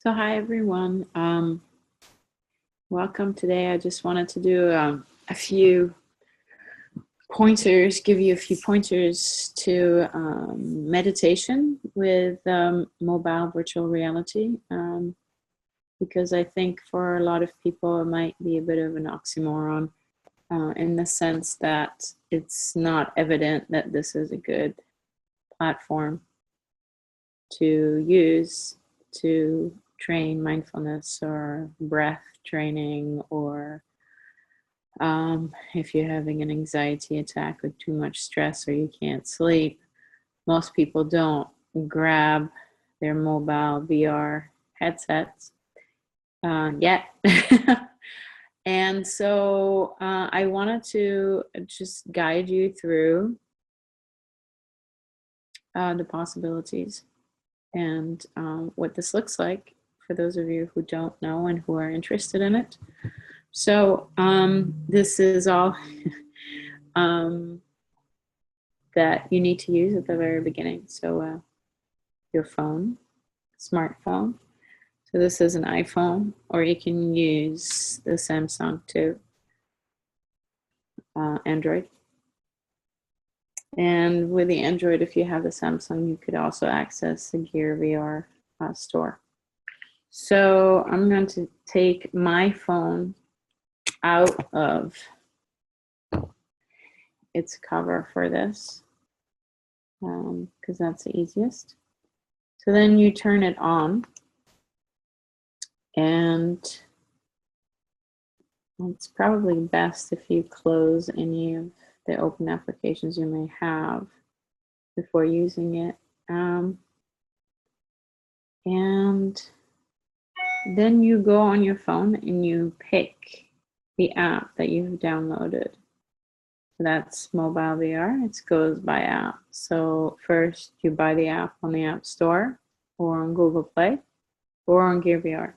So hi everyone. Welcome today. I just wanted to do a few pointers, give you a few pointers to meditation with mobile virtual reality, because I think for a lot of people it might be a bit of an oxymoron in the sense that it's not evident that this is a good platform to use to train mindfulness or breath training, or if you're having an anxiety attack with too much stress or you can't sleep. Most people don't grab their mobile VR headsets yet. And so I wanted to just guide you through the possibilities and what this looks like for those of you who don't know and who are interested in it. So this is all that you need to use at the very beginning. So your phone, smartphone. So this is an iPhone, or you can use the Samsung too, Android. And with the Android, if you have the Samsung, you could also access the Gear VR store. So I'm going to take my phone out of its cover for this, because that's the easiest. So then you turn it on, and it's probably best if you close any of the open applications you may have before using it. And then you go on your phone and you pick the app that you've downloaded. That's mobile VR. It goes by app. So first you buy the app on the App Store or on Google Play or on Gear VR.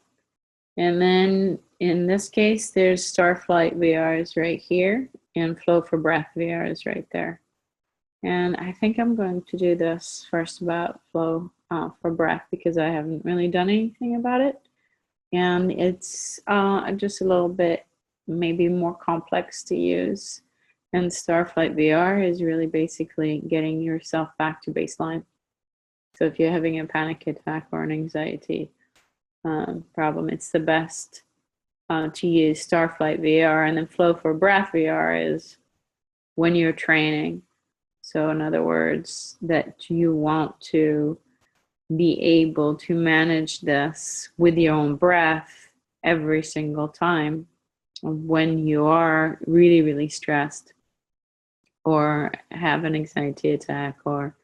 And then in this case, there's StarflightVR is right here and FlowforbreathVR is right there. And I think I'm going to do this first about Flow for Breath, because I haven't really done anything about it. And it's just a little bit maybe more complex to use. And StarflightVR is really basically getting yourself back to baseline. So if you're having a panic attack or an anxiety problem, it's the best to use StarflightVR. And then FlowforbreathVR is when you're training. So in other words, that you want to be able to manage this with your own breath every single time when you are really, really stressed or have an anxiety attack, or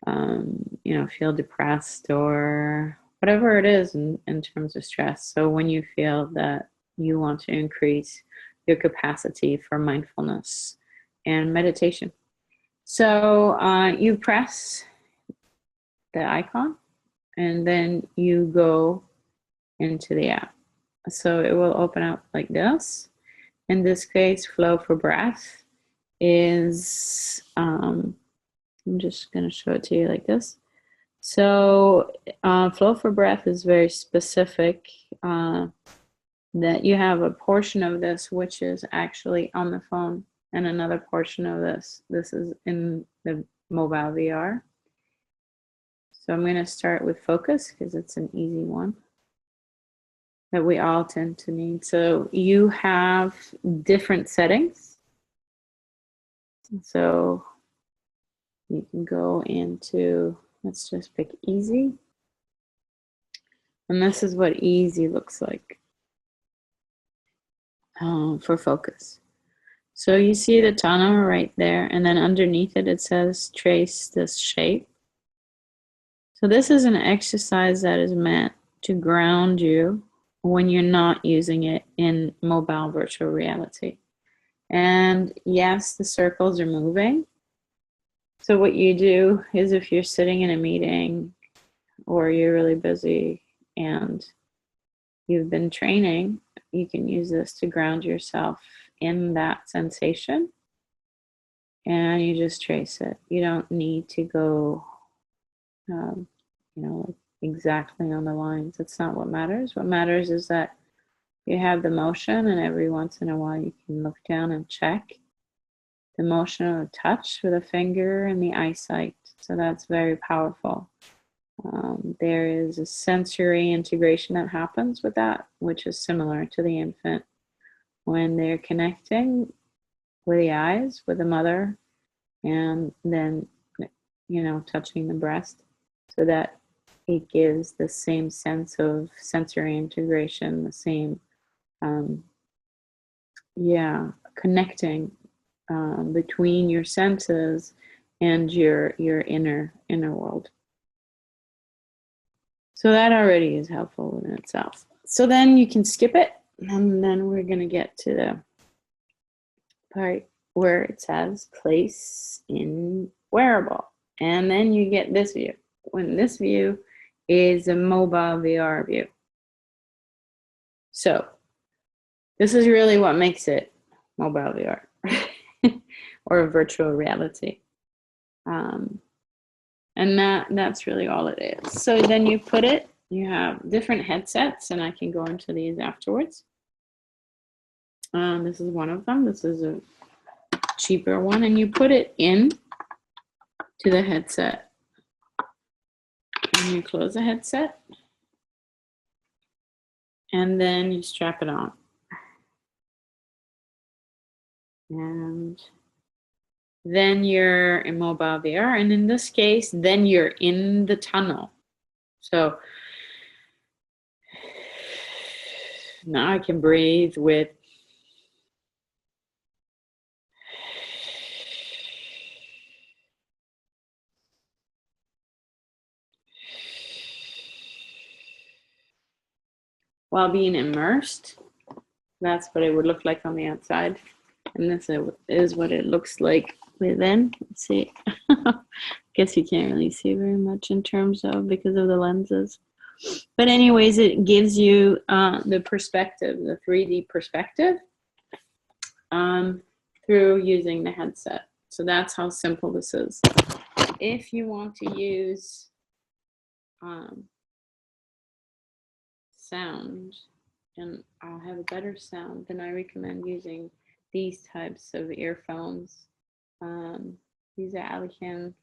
feel depressed or whatever it is in terms of stress. So when you feel that you want to increase your capacity for mindfulness and meditation. So you press the icon and then you go into the app. So it will open up like this. In this case, Flow for Breath is, I'm just going to show it to you like this. So Flow for Breath is very specific, that you have a portion of this which is actually on the phone, and another portion of this is in the mobile VR. So I'm going to start with focus because it's an easy one that we all tend to need. So you have different settings. So you can go into, let's just pick easy. And this is what easy looks like for focus. So you see the tunnel right there, and then underneath it, it says trace this shape. So this is an exercise that is meant to ground you when you're not using it in mobile virtual reality. And yes, the circles are moving. So what you do is, if you're sitting in a meeting or you're really busy and you've been training, you can use this to ground yourself in that sensation, and you just trace it. You don't need to go like exactly on the lines. That's not what matters. What matters is that you have the motion, and every once in a while you can look down and check the motion of the touch with a finger and the eyesight. So that's very powerful. There is a sensory integration that happens with that, which is similar to the infant when they're connecting with the eyes, with the mother, and then, you know, touching the breast, so that it gives the same sense of sensory integration, the same, connecting between your senses and your inner world. So that already is helpful in itself. So then you can skip it, and then we're going to get to the part where it says place in wearable. And then you get this view. When this view is a mobile VR view. So this is really what makes it mobile VR or virtual reality. And that's really all it is. So then you put it, you have different headsets, and I can go into these afterwards. This is one of them. This is a cheaper one, and you put it in to the headset. And you close the headset, and then you strap it on. And then you're in mobile VR, and in this case, then you're in the tunnel. So now I can breathe with while being immersed. That's what it would look like on the outside. And this is what it looks like within. Let's see. Guess you can't really see very much in terms of, because of the lenses. But anyways, it gives you the perspective, the 3D perspective, through using the headset. So that's how simple this is. If you want to use sound, and I'll have a better sound, then I recommend using these types of earphones. These are Alican.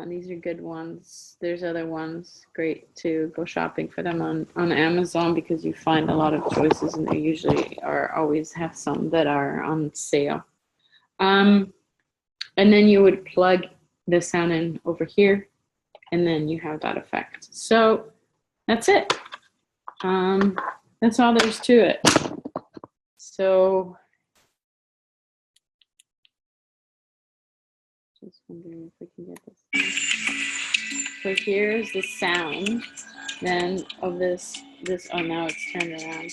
These are good ones. There's other ones, great to go shopping for them on Amazon, because you find a lot of choices, and they usually always have some that are on sale. And then you would plug the sound in over here, and then you have that effect. So that's it. That's all there's to it. So just wondering if we can get this. So here's the sound then of this, oh, now it's turned around.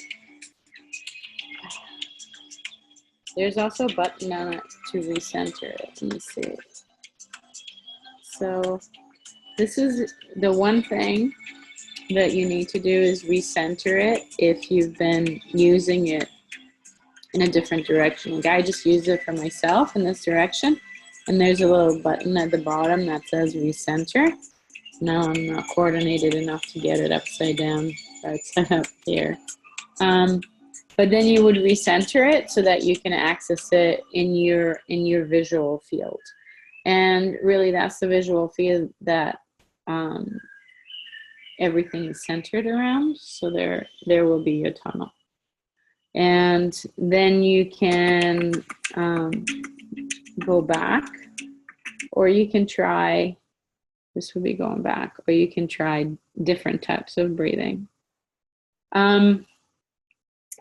There's also a button on it to recenter it. Let me see. So this is the one thing that you need to do, is recenter it if you've been using it in a different direction. Like I just used it for myself in this direction, and there's a little button at the bottom that says recenter. Now I'm not coordinated enough to get it upside down, but it's up here. But then you would recenter it so that you can access it in your visual field. And really that's the visual field that everything is centered around. So there will be a tunnel. And then you can go back, or you can try, this would be going back, or you can try different types of breathing.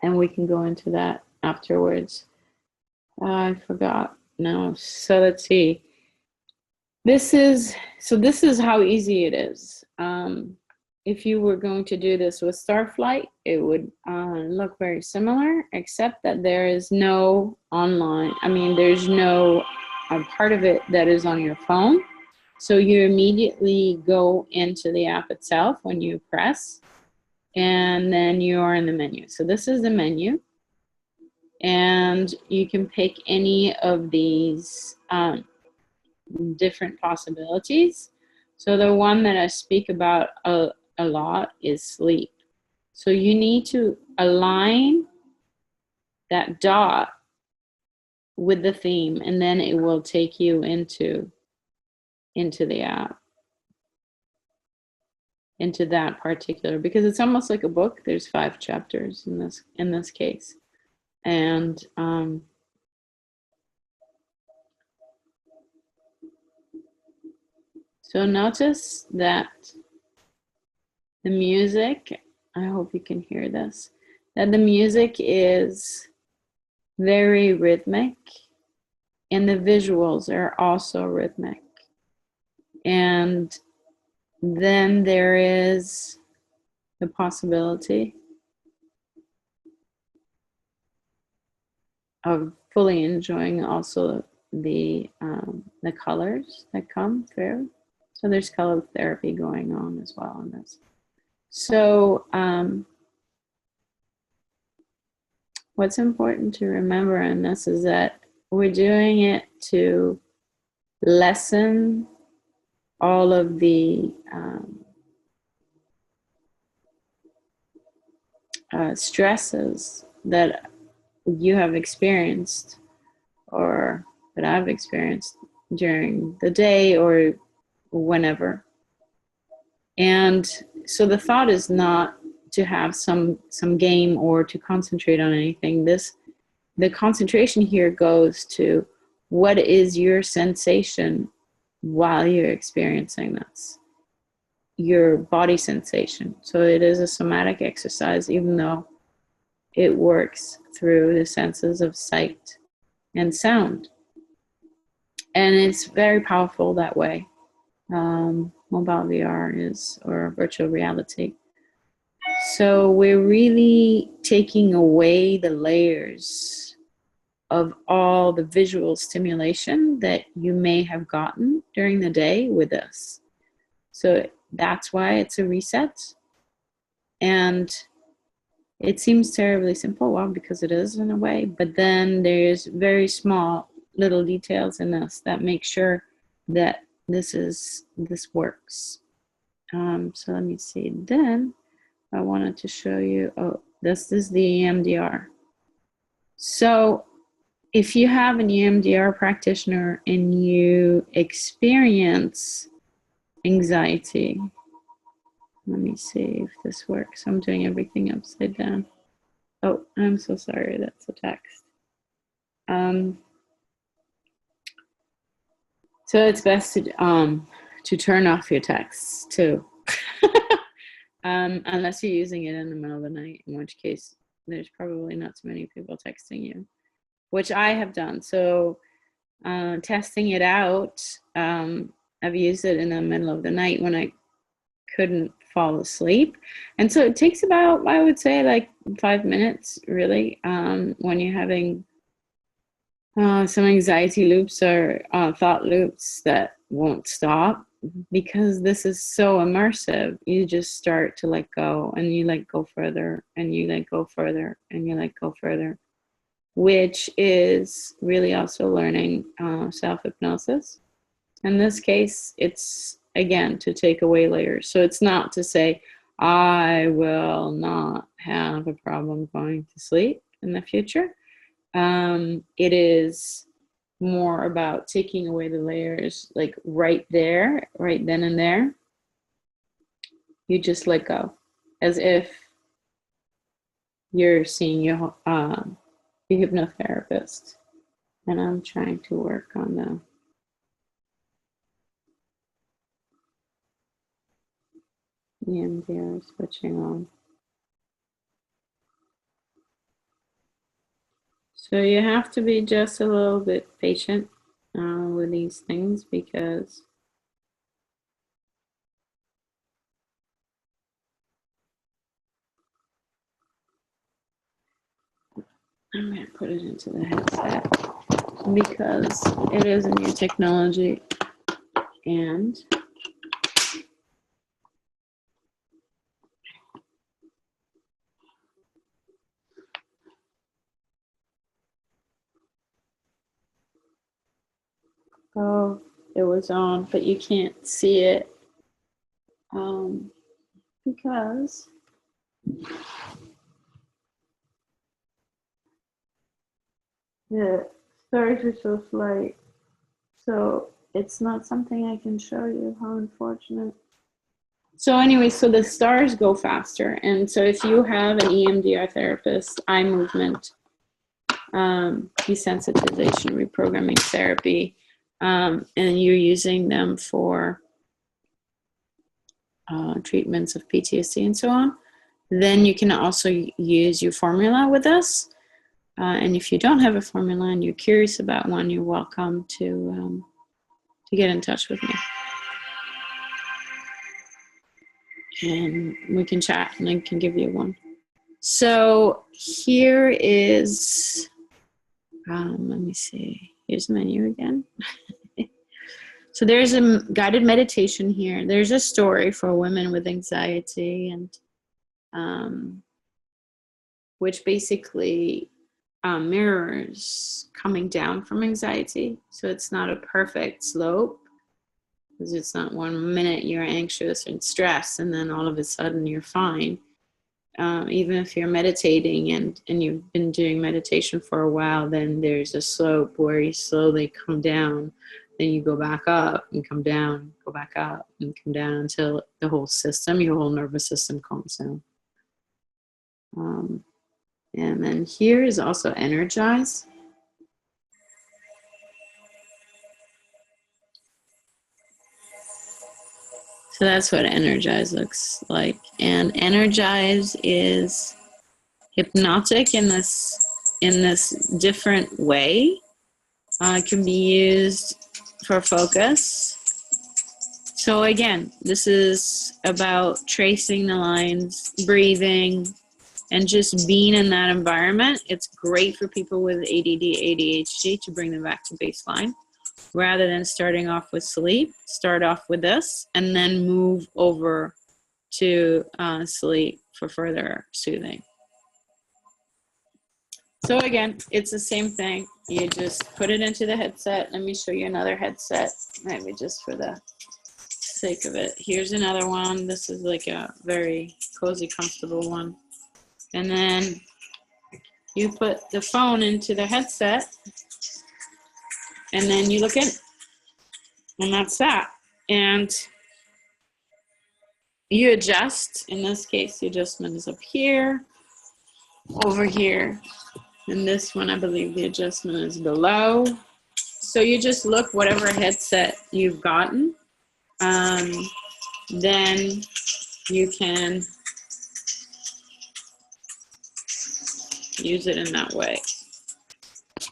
And we can go into that afterwards. I forgot. No. So let's see. This is how easy it is. If you were going to do this with Starflight, it would look very similar, except that there is no online. I mean, there's no part of it that is on your phone. So you immediately go into the app itself when you press, and then you are in the menu. So this is the menu, and you can pick any of these different possibilities. So the one that I speak about a lot is sleep. So you need to align that dot with the theme, and then it will take you into the app, into that particular, because it's almost like a book. There's 5 chapters in this case. And so notice that the music, I hope you can hear this, that the music is very rhythmic, and the visuals are also rhythmic. And then there is the possibility of fully enjoying also the colors that come through. So there's color therapy going on as well in this. So what's important to remember in this is that we're doing it to lessen all of the stresses that you have experienced, or that I've experienced during the day or whenever. And so the thought is not to have some game or to concentrate on anything. The concentration here goes to what is your sensation while you're experiencing this, your body sensation. So it is a somatic exercise, even though it works through the senses of sight and sound. And it's very powerful that way. Mobile VR is, or virtual reality. So we're really taking away the layers of all the visual stimulation that you may have gotten during the day with this. So that's why it's a reset. And it seems terribly simple, well, because it is in a way, but then there's very small little details in this that make sure that this works. So let me see. Then I wanted to show you, oh, this is the EMDR. So if you have an EMDR practitioner and you experience anxiety, let me see if this works. I'm doing everything upside down. Oh, I'm so sorry, that's a text. So it's best to turn off your texts too. Unless you're using it in the middle of the night, in which case there's probably not too many people texting you, which I have done. So testing it out, I've used it in the middle of the night when I couldn't fall asleep. And so it takes about, I would say, like 5 minutes, really, when you're having some anxiety loops or thought loops that won't stop, because this is so immersive. You just start to let go, and you let go further, and you let go further, and you let go further, which is really also learning self-hypnosis. In this case, it's, again, to take away layers. So it's not to say, I will not have a problem going to sleep in the future. It is more about taking away the layers, like right there, right then and there. You just let go, as if you're seeing your hypnotherapist. And I'm trying to work on the EMDR switching on. So you have to be just a little bit patient with these things, because I'm going to put it into the headset because it is a new technology, and oh, it was on, but you can't see it. Because the stars are so slight, so it's not something I can show you. How unfortunate. So anyway, so the stars go faster, and so if you have an EMDR therapist, eye movement, desensitization, reprogramming therapy, and you're using them for treatments of PTSD and so on, then you can also use your formula with us. And if you don't have a formula and you're curious about one, you're welcome to get in touch with me. And we can chat and I can give you one. So here is, let me see, here's the menu again. So there's a guided meditation here. There's a story for women with anxiety, and which basically mirrors coming down from anxiety. So it's not a perfect slope, because it's not 1 minute you're anxious and stressed and then all of a sudden you're fine. Even if you're meditating and you've been doing meditation for a while, then there's a slope where you slowly come down, then you go back up and come down, go back up and come down until the whole system, your whole nervous system calms down. And then here is also energize. So that's what energize looks like. And energize is hypnotic in this different way. It can be used for focus. So again, this is about tracing the lines, breathing, and just being in that environment. It's great for people with ADD, ADHD to bring them back to baseline. Rather than starting off with sleep, start off with this and then move over to sleep for further soothing. So again, it's the same thing. You just put it into the headset. Let me show you another headset, maybe just for the sake of it. Here's another one. This is like a very cozy, comfortable one. And then you put the phone into the headset and then you look in. And that's that. And you adjust. In this case, the adjustment is up here, over here. And this one, I believe the adjustment is below. So you just look whatever headset you've gotten. Then you can use it in that way.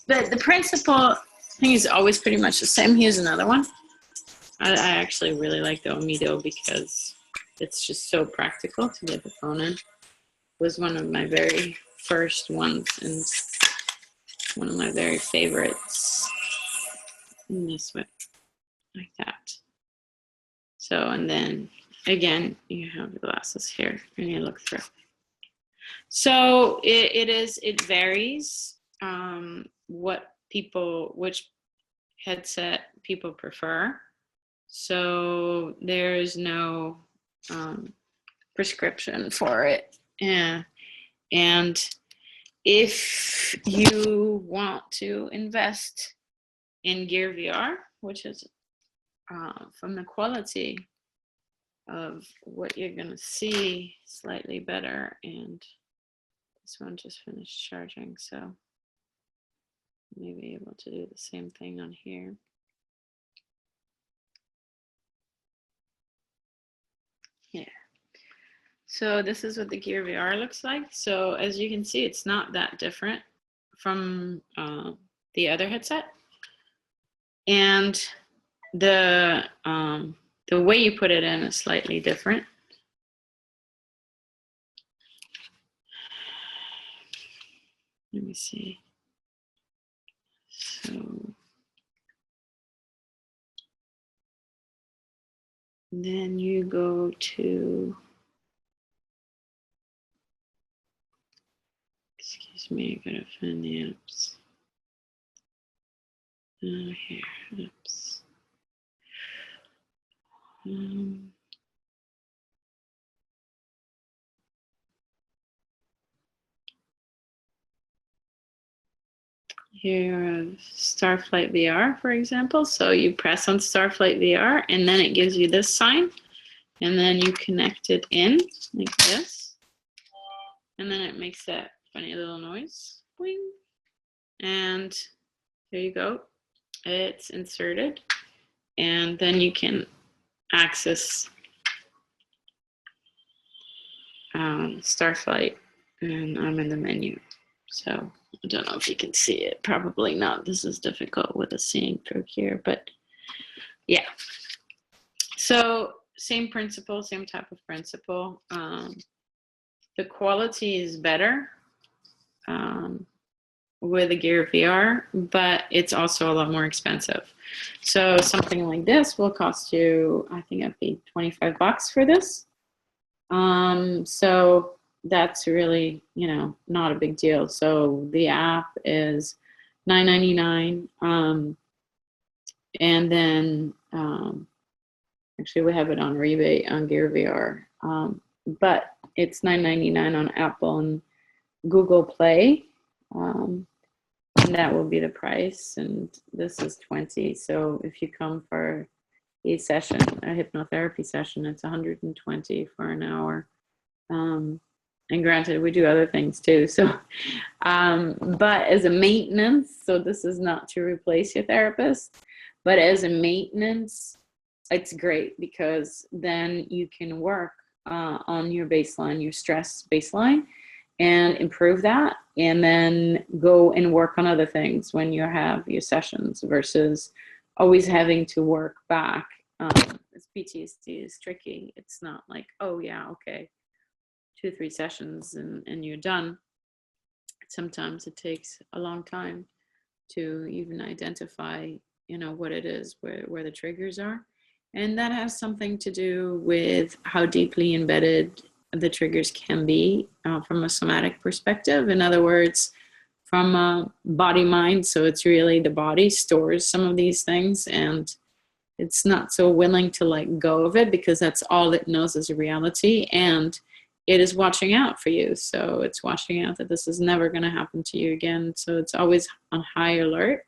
But the principle thing is always pretty much the same. Here's another one. I actually really like the Omido because it's just so practical to get the phone in. It was one of my very first ones and one of my very favorites. In this way, like that. So, and then again, you have the glasses here and you look through. So it varies which headset people prefer. So there's no prescription for it. Yeah. And if you want to invest in Gear VR, which is from the quality of what you're gonna see, slightly better. And this one just finished charging, so maybe able to do the same thing on here. Yeah. So this is what the Gear VR looks like. So as you can see, it's not that different from the other headset. And the way you put it in is slightly different. Let me see. So then you go to, excuse me, I gotta find the apps. Here, apps. here of StarflightVR, for example. So you press on StarflightVR and then it gives you this sign, and then you connect it in like this, and then it makes that funny little noise. Boing. And there you go. It's inserted, and then you can access Starflight, and I'm in the menu. So I don't know if you can see it. Probably not. This is difficult with the seeing through here, but yeah. So same principle, same type of principle. The quality is better with the Gear VR, but it's also a lot more expensive. So something like this will cost you, I think I paid 25 bucks for this. So that's really, you know, not a big deal. So the app is $9.99. And then actually we have it on rebate on Gear VR. But it's $9.99 on Apple and Google Play. And that will be the price, and this is 20. So if you come for a session, a hypnotherapy session, it's 120 for an hour. And granted, we do other things too. So, but as a maintenance, so this is not to replace your therapist, but as a maintenance, it's great because then you can work on your baseline, your stress baseline, and improve that, and then go and work on other things when you have your sessions versus always having to work back. This PTSD is tricky. It's not like, oh yeah, okay, 2-3 sessions and you're done. Sometimes it takes a long time to even identify, you know, what it is, where the triggers are. And that has something to do with how deeply embedded the triggers can be from a somatic perspective. In other words, from a body mind. So it's really the body stores some of these things, and it's not so willing to let go of it because that's all it knows is a reality, and it is watching out for you. So it's watching out that this is never going to happen to you again. So it's always on high alert.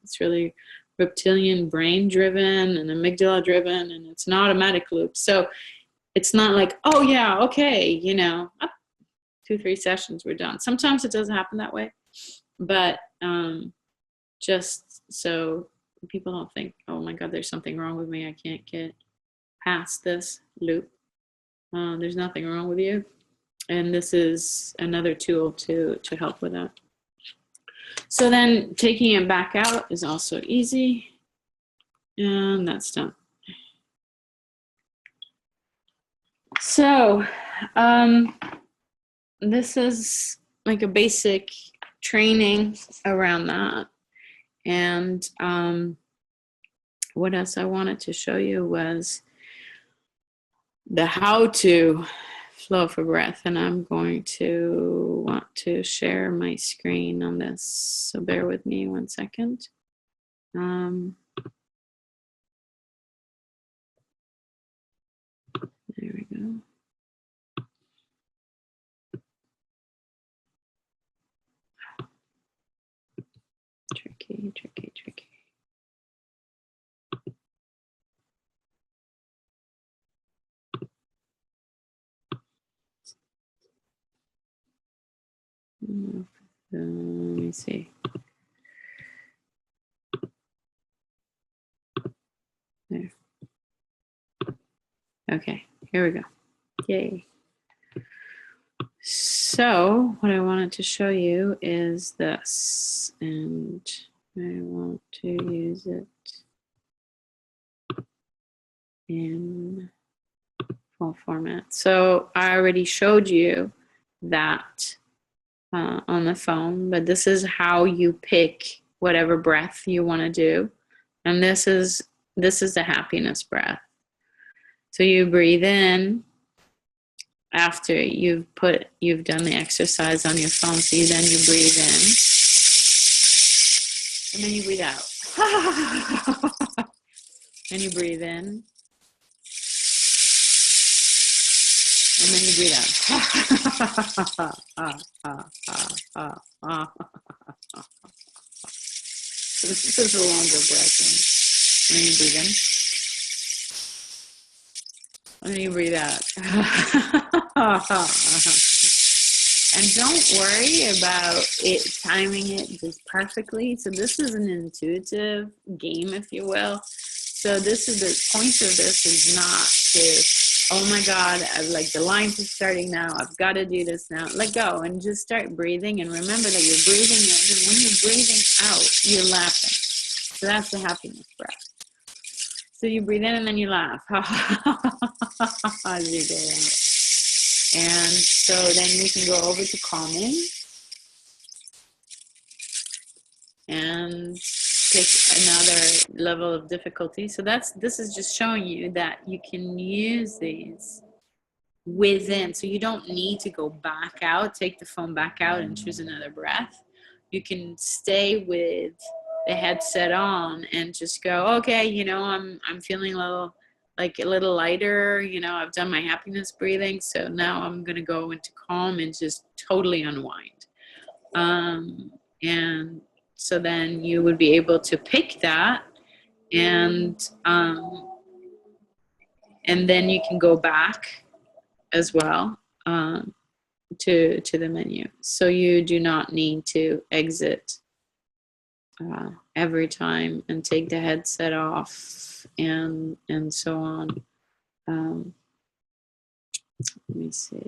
It's really reptilian brain driven and amygdala driven, and it's an automatic loop. So it's not like, oh yeah, okay, you know, 2-3 sessions, we're done. Sometimes it does happen that way, but just so people don't think, oh my God, there's something wrong with me. I can't get past this loop. There's nothing wrong with you. And this is another tool to help with that. So then taking it back out is also easy. And that's done. So this is like a basic training around that. And what else I wanted to show you was the how to flow for breath. And I'm going to want to share my screen on this. So bear with me 1 second. There we go. Tricky, tricky, tricky. Let me see. There. Okay, here we go. Yay. So what I wanted to show you is this, and I want to use it in full format. So I already showed you that on the phone, but this is how you pick whatever breath you want to do. And this is the happiness breath. So you breathe in after you've done the exercise on your phone. So you breathe in and then you breathe out. And you breathe in and then you breathe out. This is a longer breath when you breathe in. When you breathe out. And don't worry about it timing it just perfectly. So this is an intuitive game, if you will. So this is the point of this is not to, oh my God, like the lines are starting now. I've got to do this now. Let go and just start breathing. And remember that you're breathing in. And when you're breathing out, you're laughing. So that's the happiness breath. So you breathe in and then you laugh as you go out. And so then you can go over to calming and pick another level of difficulty. So this is just showing you that you can use these within. So you don't need to go back out, take the phone back out and choose another breath. You can stay with the headset on and just go, okay, you know, I'm feeling a little lighter, you know, I've done my happiness breathing, so now I'm going to go into calm and just totally unwind. And so then you would be able to pick that, and then you can go back as well to the menu. So you do not need to exit every time and take the headset off and so on. Let me see.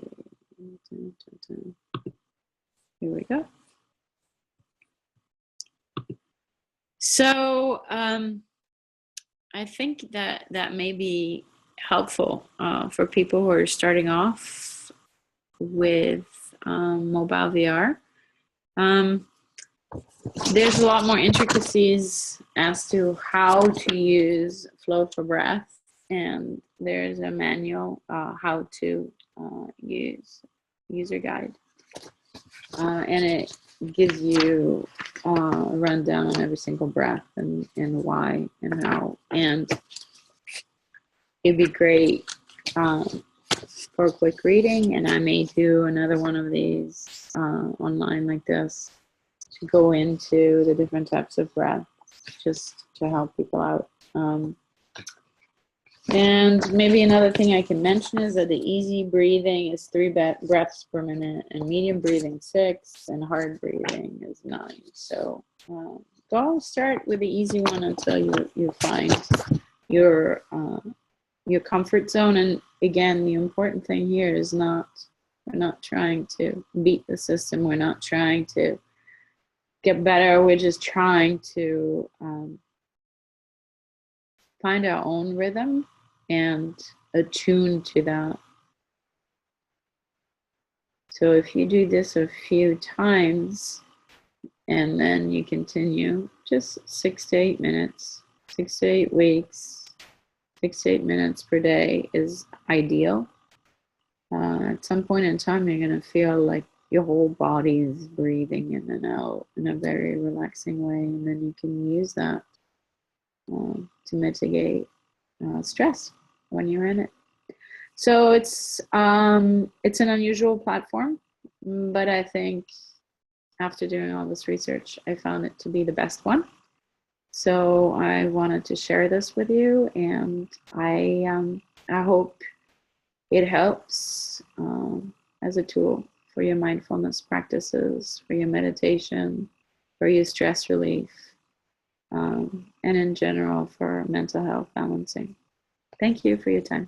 Here we go. So I think that may be helpful for people who are starting off with mobile VR. There's a lot more intricacies as to how to use Flow for Breath, and there's a manual how to use user guide, and it gives you a rundown on every single breath and why and how, and it'd be great for a quick reading. And I may do another one of these online like this to go into the different types of breath, just to help people out. And maybe another thing I can mention is that the easy breathing is 3 breaths per minute, and medium breathing 6, and hard breathing is 9. So go start with the easy one until you find your comfort zone. And again, the important thing here is we're not trying to beat the system. We're not trying to get better. We're just trying to find our own rhythm and attune to that. So if you do this a few times and then you continue, just 6 to 8 minutes, 6 to 8 weeks, 6 to 8 minutes per day is ideal. At some point in time, you're going to feel like your whole body is breathing in and out in a very relaxing way, and then you can use that to mitigate stress when you're in it. So it's an unusual platform, but I think after doing all this research, I found it to be the best one. So I wanted to share this with you, and I hope it helps as a tool for your mindfulness practices, for your meditation, for your stress relief, and in general for mental health balancing. Thank you for your time.